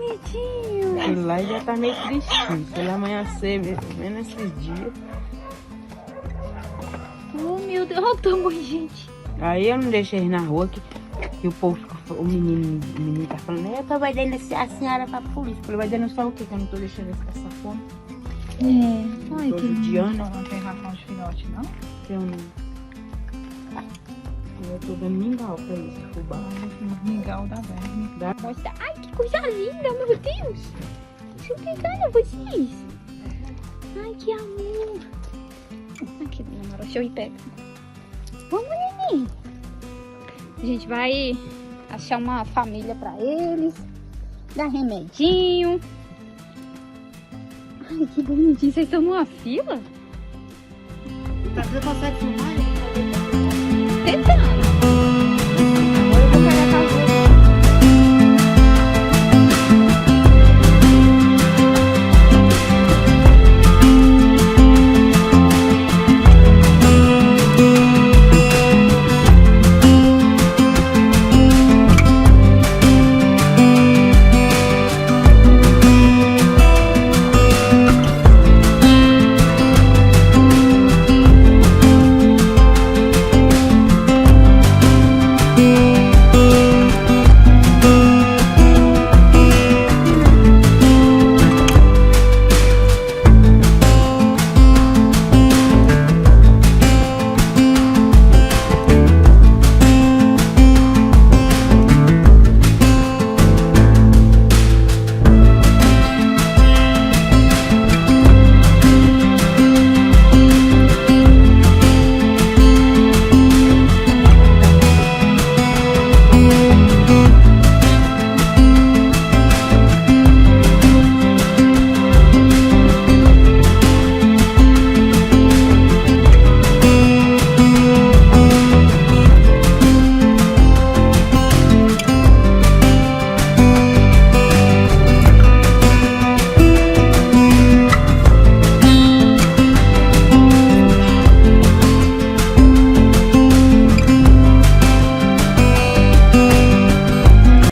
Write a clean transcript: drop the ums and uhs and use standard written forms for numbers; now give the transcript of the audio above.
bonitinho. Fui lá e já tá meio tristinho. Foi lá amanhecer, menos esses dias. Oh, meu Deus, olha o tamanho, gente. Aí eu não deixei eles na rua, que o povo ficou, o menino tá falando, eu vai denunciar a senhora pra polícia. Eu falei, vai denunciar o quê? Que eu não tô deixando eles passar fome. É, ai, Tô que judiando. Não tem ração de filhote, não? Eu não. Eu tô dando mingau pra eles, fubá. Mingau da verme. Nossa, ai, que coisa linda, meu Deus. Deixa eu pegar pra vocês. Ai, que amor. Aqui, namorada, deixa eu ir pegar. Vamos, neném. A gente vai achar uma família pra eles. Dar remedinho. Ai, que bonitinho. Vocês estão numa fila? Você consegue filmar? Tentando.